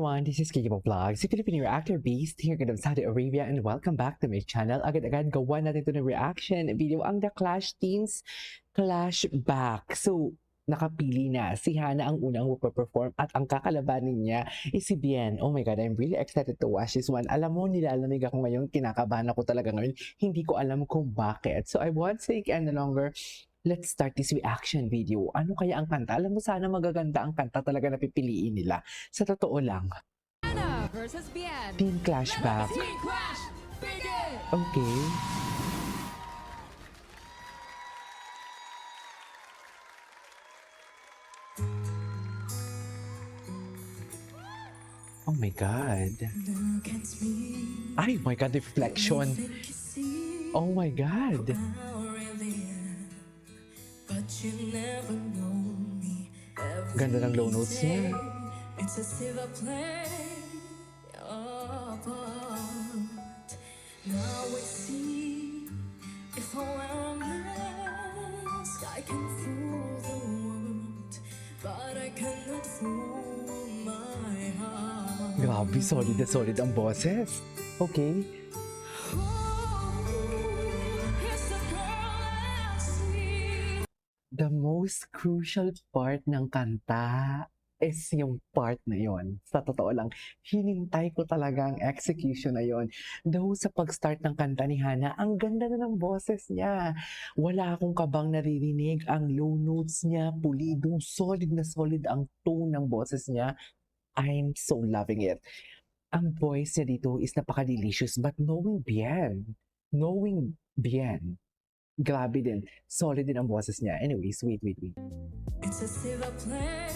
everyone, this is Kikimo Vlogs, si Filipino reactor based here in Saudi Arabia, and welcome back to my channel. Agad-agad gawa natin ito ng reaction video ang The Clash Teens Clash Back. So, nakapili na. Si Hana ang unang perform at ang kakalabanin niya is si Bien. Oh my God, I'm really excited to watch this one. Alam mo, nilalamig ako ngayon, kinakabahan ako talaga ngayon. Hindi ko alam kung bakit. So, I won't take any longer. Let's start this reaction video. Ano kaya ang kanta? Alam mo, sana magaganda ang kanta talaga na pipiliin nila. Sa totoo lang. Hana versus Bien. Team Clash Back. Team Clash, begin! Okay. Oh my God. Ay, my God, reflection. Oh my God. Ganda ng low notes niya. It's as if I play your part. Now I see if I wear a mask, I can fool the world, but I cannot fool my heart. Grabe, solid na solid ang boses. Okay. The most crucial part ng kanta is yung part na yon. Sa totoo lang, hinintay ko talaga ang execution na yon. Though sa pag-start ng kanta ni Hana, ang ganda na ng boses niya. Wala akong kabang naririnig. Ang low notes niya, pulido, solid na solid ang tone ng boses niya. I'm so loving it. Ang voice niya dito is napaka-delicious, but knowing Bien, grabe din. Solid din ang boses niya. Anyways, wait. It's as if I play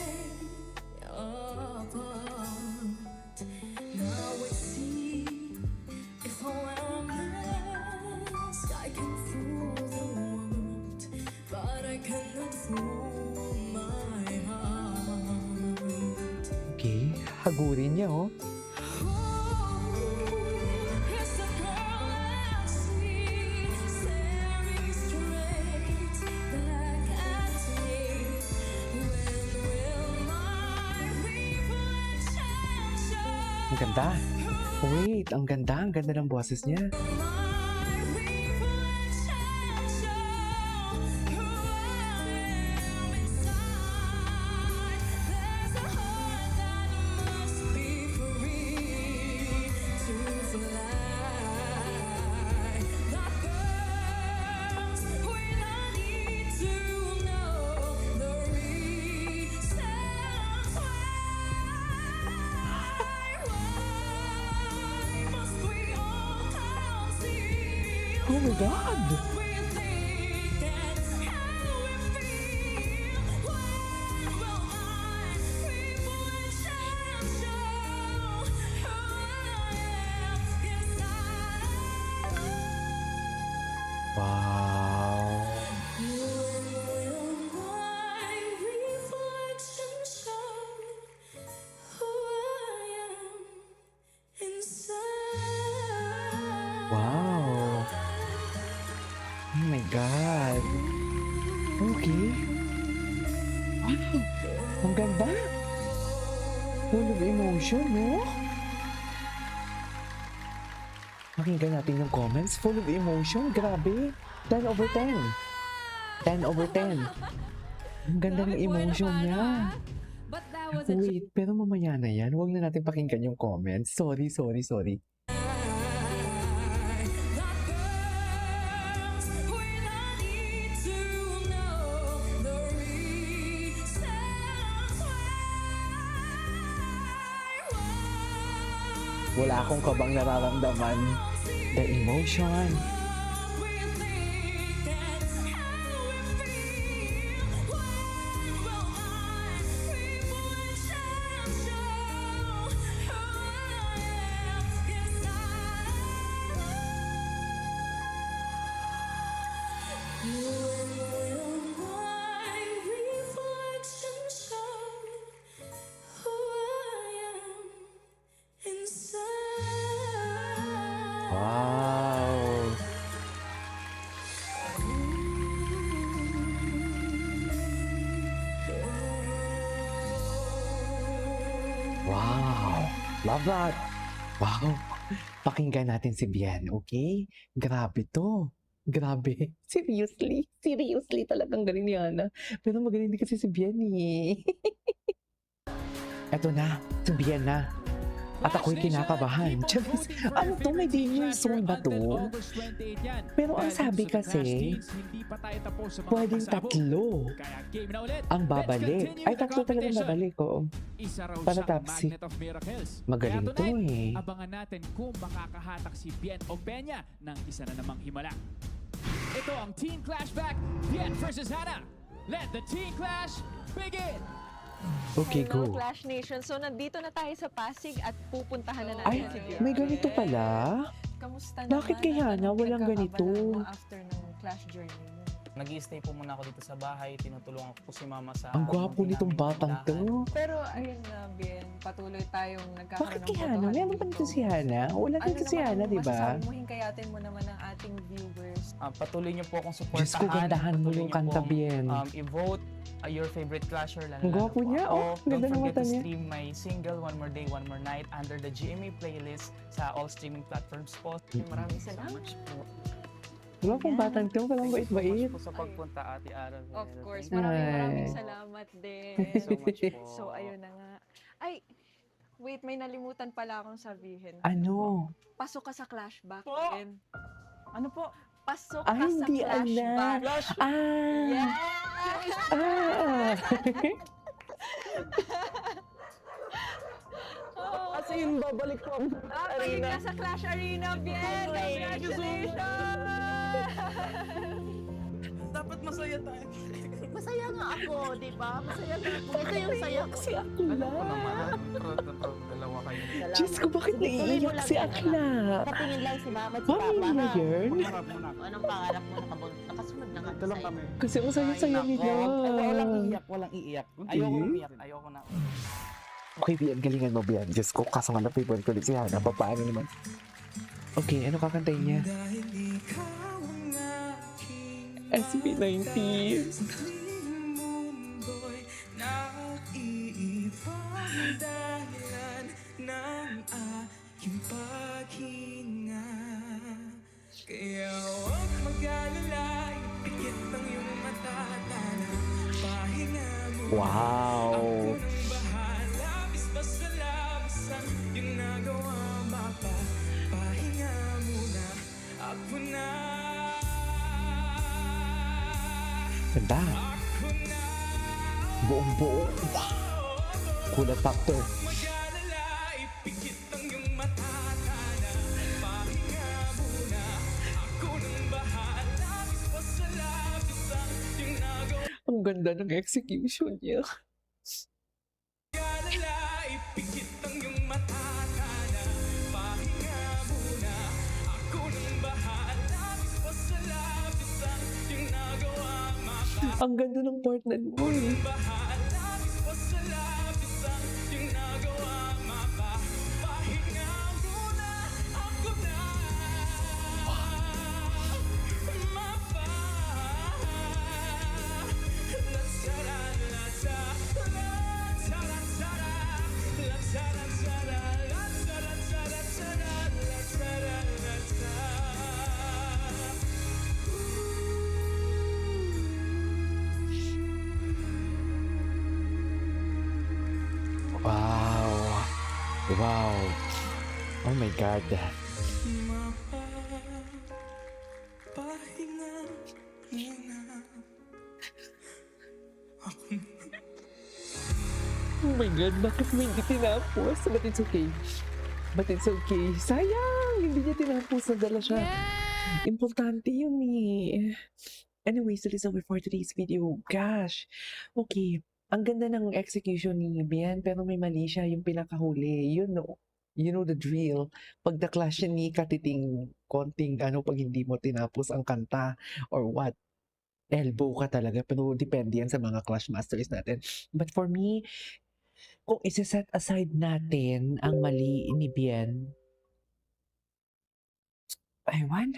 your part. Now I see if I wear a mask, I can fool the world, but I cannot fool my heart. Okay, hagurin niya oh. Ang ganda. Wait, ang ganda ng boses niya. Oh my God! Wow! Wow! Oh my God! Okay. Wow! Ang ganda! Full of emotion, no? Pakinggan natin yung comments. Full of emotion. Grabe. 10 over 10. 10 over 10. Ang ganda ng emotion niya. But that was a Wait, pero mamaya na yan. Huwag na natin pakinggan yung comments. Sorry. Wala akong kabang nararamdaman. The emotion. Wow! Wow! love that. Wow. Pakinggan natin si Bien, okay? Grabe to. Grabe. Seriously talagang galing ni Hana. Pero magaling din kasi si Bien eh. Eto na, si Bien na. At ako'y kinakabahan. Charis, ano to? May danger zone ba to? Pero ang sabi kasi, pwedeng tatlo ang babalik. Ay, tatlo talaga babalik, oo. Para top 6. Magaling to eh. Abangan natin kung makakahatak si Bien o Peña ng isa na namang himala. Ito ang Teen Clash Back, Bien versus Hana. Let the Teen Clash begin! Okay, Hello, go. Clash Nation. So, nandito na tayo sa Pasig at pupuntahan na Ay, natin si Bien. may ganito pala? Kamusta Bakit naman? kay Hana Anong walang pinagkakaabalahan ganito? mo after ng Clash journey mo? Nag-i-stay po muna ako dito sa bahay, tinutulungan ko po si mama sa... Ang gwapo munti nitong naming batang tindahan. to. Pero, ayun na, Bien. Patuloy tayong nagkakaroon Bakit ng kay Hana? botohan Meron pa dito si Hana? Wala Ano dito si naman Hana, ang di ba? masasabi mo? Hingkayatin mo naman ang ating viewers. Patuloy niyo po akong supportahan. Diyos ko, gandahan mo Patuloy yung niyo kanta, pong, Bien. I-vote your favorite clasher. Ang gwapo niya, oh. Don't Ganda ng forget mata to niya. stream my single, One More Day, One More Night under the GMA playlist sa all streaming platforms po. Maraming salamat. Wala pong batang to, walang Thank you so bait-bait. much po sa pagpunta, Ate Ara. Of course. Thank Maraming Ay. salamat din. you so much po. So, ayun na nga. Ay, wait, may nalimutan pala akong sabihin. Ano? Pasok ka sa Clashback. Po? Bien. Ano po? Pasok Ay, ka sa hindi Clashback. Ah! Yes! Ah! Oh, As in, babalik po ang balik ka sa Clash Arena, Bien! Congratulations! Dapat masaya tayo. Masaya nga ako, di ba? Masaya nga ako. Ito yung saya ko. Si Alam Akla. ko naman, proud na proud dalawa kayo. Salamat. Diyos ko, bakit Sige, tuloy mo naiiyak lang si yan, Akla? anak. Patingin lang si mama at si papa. Pamilya na. yun? Anong pangarap mo? Nakasunod na kami Tulong sa'yo. kami. Kasi ang saya-saya nila. Walang iiyak, walang iiyak. Ayoko umiyak, ayoko na. Okay, Bian, galingan mo, Bian. Diyos ko, kaso nga na favorite ko ulit si Hana. Paano naman? Okay, ano kakantayin niya? SB19. Kaya huwag mag-alala, ipikit ang iyong mata, tana, pahinga mo. Wow. Ako nang bahala, bis basta labasan yung nagawa mapa. Pahinga muna, ako na. Ganda. Ako na. Buong buo. Kulat factor. Mag-alala, ipikit ang iyong mata, tana, pahinga muna. Ako nang bahala, bis basta labasan yung nagawa. Ang ganda ng execution niya. Mag-alala, ipikit ang iyong mata, tana, pahinga muna. Ako nang bahala, bis basta labasan yung nagawa mapa. Ang ganda ng part na nun. Bahala, bis basta labasan yung nagawa mapa. Pahinga muna, ako na. Mapa. Latsara, latsa, latsara, latsara, latsara, latsara, latsara, latsara, latsara, Wow. Wow. Oh my God. Mapa, pahinga muna. Oh my God, bakit mo hindi tinapos? But it's okay. But it's okay. Sayang! Hindi niya tinapos. Nadala siya. Yeah! Importante yun eh. Anyways, that is over for today's video. Gosh. Okay. Ang ganda ng execution ni Bien, pero may mali siya yung pinakahuli. You know the drill. Pag na-clash siya ni Katiting, konting pag hindi mo tinapos ang kanta or what. Elbow ka talaga, pero depende yan sa mga clash masters natin. But for me, kung isa-set aside natin ang mali ni Bien, Ewan.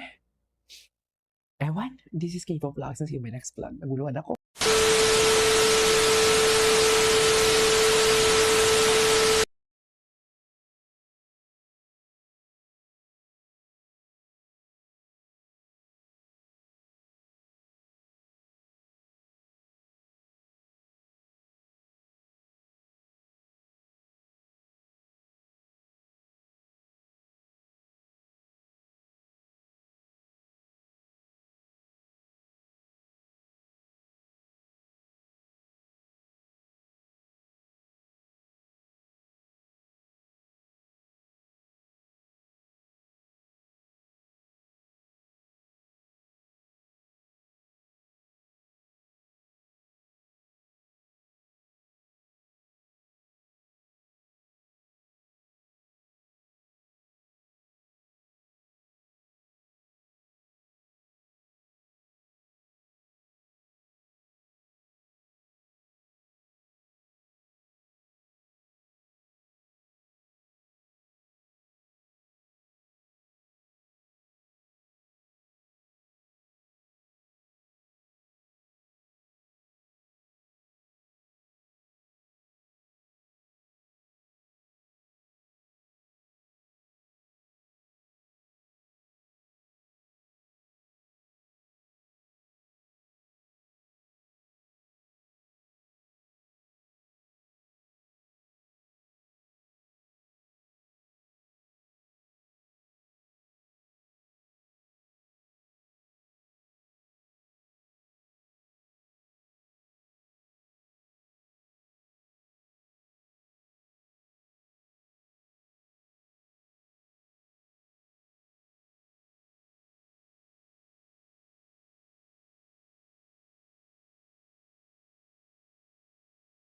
This is K-pop Vlogs. See you in my next vlog. Naguluhan ako.